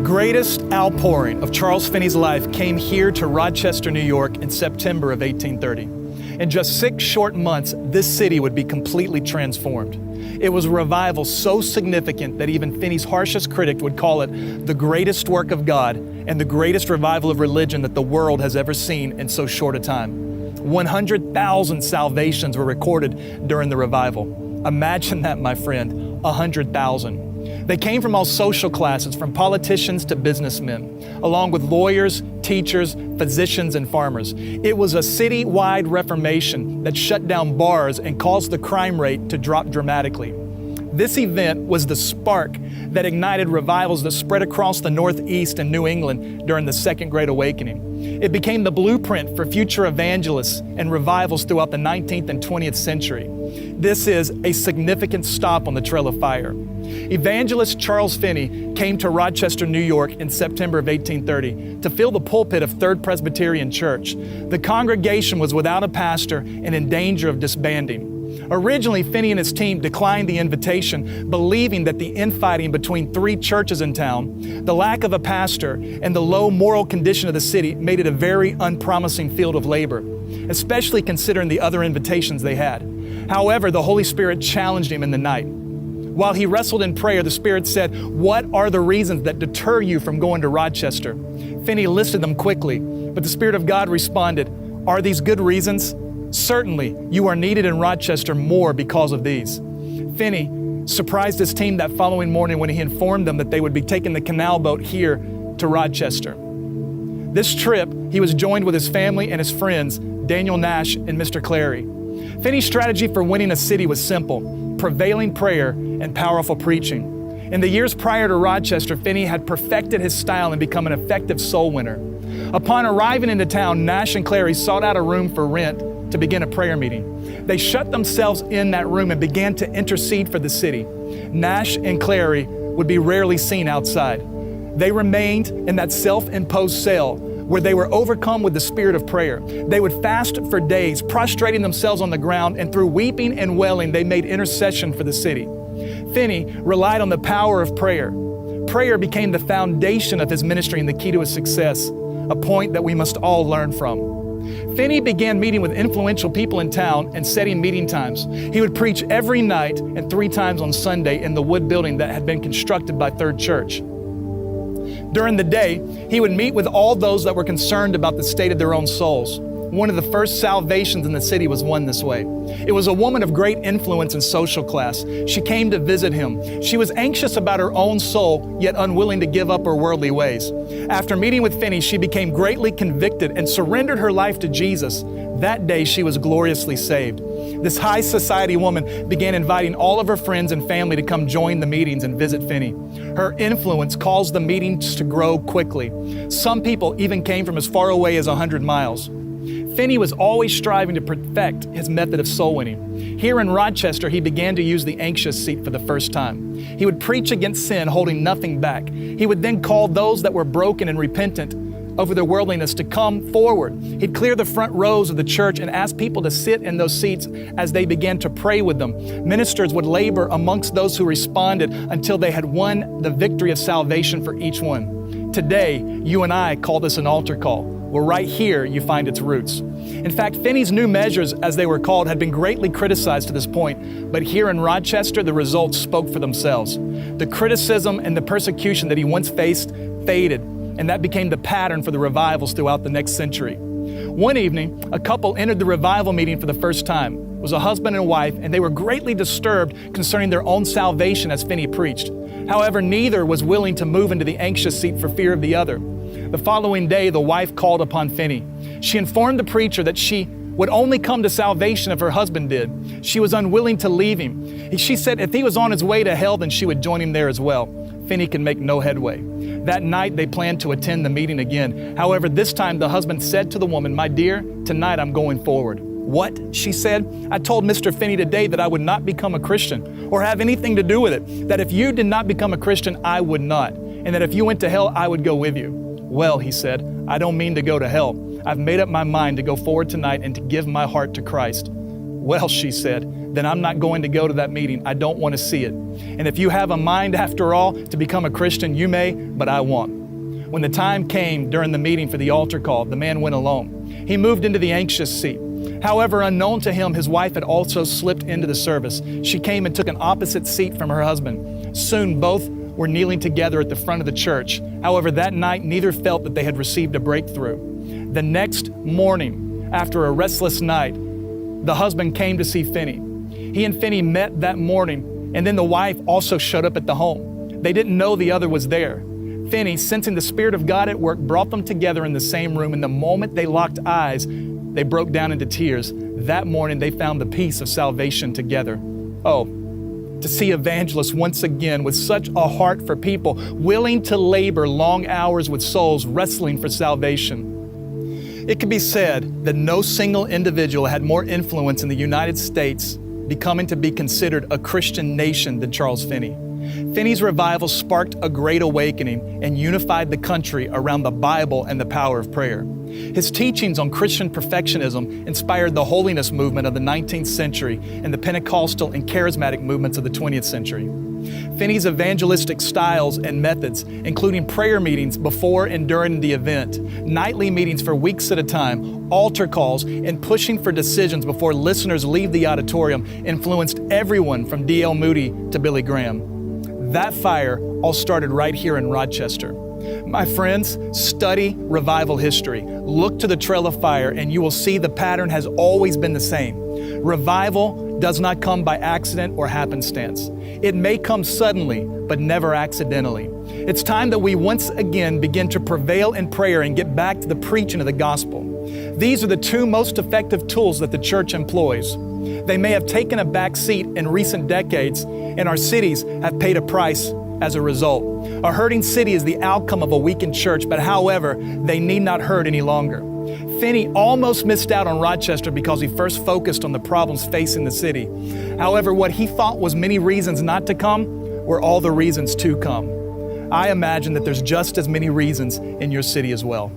greatest outpouring of Charles Finney's life came here to Rochester, New York in September of 1830. In just 6 short months, this city would be completely transformed. It was a revival so significant that even Finney's harshest critic would call it the greatest work of God and the greatest revival of religion that the world has ever seen in so short a time. 100,000 salvations were recorded during the revival. Imagine that, my friend, 100,000. They came from all social classes, from politicians to businessmen, along with lawyers, teachers, physicians, and farmers. It was a city-wide reformation that shut down bars and caused the crime rate to drop dramatically. This event was the spark that ignited revivals that spread across the Northeast and New England during the Second Great Awakening. It became the blueprint for future evangelists and revivals throughout the 19th and 20th century. This is a significant stop on the Trail of Fire. Evangelist Charles Finney came to Rochester, New York in September of 1830 to fill the pulpit of Third Presbyterian Church. The congregation was without a pastor and in danger of disbanding. Originally, Finney and his team declined the invitation, believing that the infighting between 3 churches in town, the lack of a pastor, and the low moral condition of the city made it a very unpromising field of labor, especially considering the other invitations they had. However, the Holy Spirit challenged him in the night. While he wrestled in prayer, the Spirit said, "What are the reasons that deter you from going to Rochester?" Finney listed them quickly, but the Spirit of God responded, "Are these good reasons? Certainly, you are needed in Rochester more because of these." Finney surprised his team that following morning when he informed them that they would be taking the canal boat here to Rochester. This trip, he was joined with his family and his friends, Daniel Nash and Mr. Clary. Finney's strategy for winning a city was simple: prevailing prayer and powerful preaching. In the years prior to Rochester, Finney had perfected his style and become an effective soul winner. Upon arriving into town, Nash and Clary sought out a room for rent to begin a prayer meeting. They shut themselves in that room and began to intercede for the city. Nash and Clary would be rarely seen outside. They remained in that self-imposed cell where they were overcome with the spirit of prayer. They would fast for days, prostrating themselves on the ground, and through weeping and wailing, they made intercession for the city. Finney relied on the power of prayer. Prayer became the foundation of his ministry and the key to his success, a point that we must all learn from. Finney began meeting with influential people in town and setting meeting times. He would preach every night and 3 times on Sunday in the wood building that had been constructed by Third Church. During the day, he would meet with all those that were concerned about the state of their own souls. One of the first salvations in the city was won this way. It was a woman of great influence and social class. She came to visit him. She was anxious about her own soul, yet unwilling to give up her worldly ways. After meeting with Finney, she became greatly convicted and surrendered her life to Jesus. That day, she was gloriously saved. This high society woman began inviting all of her friends and family to come join the meetings and visit Finney. Her influence caused the meetings to grow quickly. Some people even came from as far away as 100 miles. Finney was always striving to perfect his method of soul winning. Here in Rochester, he began to use the anxious seat for the first time. He would preach against sin, holding nothing back. He would then call those that were broken and repentant over their worldliness to come forward. He'd clear the front rows of the church and ask people to sit in those seats as they began to pray with them. Ministers would labor amongst those who responded until they had won the victory of salvation for each one. Today, you and I call this an altar call. Well, right here, you find its roots. In fact, Finney's new measures, as they were called, had been greatly criticized to this point, but here in Rochester, the results spoke for themselves. The criticism and the persecution that he once faced faded, and that became the pattern for the revivals throughout the next century. One evening, a couple entered the revival meeting for the first time. It was a husband and wife, and they were greatly disturbed concerning their own salvation as Finney preached. However, neither was willing to move into the anxious seat for fear of the other. The following day, the wife called upon Finney. She informed the preacher that she would only come to salvation if her husband did. She was unwilling to leave him. She said if he was on his way to hell, then she would join him there as well. Finney could make no headway. That night, they planned to attend the meeting again. However, this time the husband said to the woman, "My dear, tonight I'm going forward." "What?" she said. "I told Mr. Finney today that I would not become a Christian or have anything to do with it, that if you did not become a Christian, I would not, and that if you went to hell, I would go with you." "Well," he said, "I don't mean to go to hell. I've made up my mind to go forward tonight and to give my heart to Christ." "Well," she said, "then I'm not going to go to that meeting. I don't want to see it. And if you have a mind after all to become a Christian, you may, but I won't." When the time came during the meeting for the altar call, the man went alone. He moved into the anxious seat. However, unknown to him, his wife had also slipped into the service. She came and took an opposite seat from her husband. Soon, both were kneeling together at the front of the church. However, that night, neither felt that they had received a breakthrough. The next morning, after a restless night, the husband came to see Finney. He and Finney met that morning, and then the wife also showed up at the home. They didn't know the other was there. Finney, sensing the Spirit of God at work, brought them together in the same room, and the moment they locked eyes, they broke down into tears. That morning, they found the peace of salvation together. Oh, to see evangelists once again with such a heart for people, willing to labor long hours with souls wrestling for salvation. It can be said that no single individual had more influence in the United States becoming to be considered a Christian nation than Charles Finney. Finney's revival sparked a great awakening and unified the country around the Bible and the power of prayer. His teachings on Christian perfectionism inspired the holiness movement of the 19th century and the Pentecostal and charismatic movements of the 20th century. Finney's evangelistic styles and methods, including prayer meetings before and during the event, nightly meetings for weeks at a time, altar calls, and pushing for decisions before listeners leave the auditorium, influenced everyone from D.L. Moody to Billy Graham. That fire all started right here in Rochester. My friends, study revival history. Look to the trail of fire and you will see the pattern has always been the same. Revival does not come by accident or happenstance. It may come suddenly, but never accidentally. It's time that we once again begin to prevail in prayer and get back to the preaching of the gospel. These are the two most effective tools that the church employs. They may have taken a back seat in recent decades, and our cities have paid a price as a result. A hurting city is the outcome of a weakened church, but however, they need not hurt any longer. Finney almost missed out on Rochester because he first focused on the problems facing the city. However, what he thought was many reasons not to come were all the reasons to come. I imagine that there's just as many reasons in your city as well.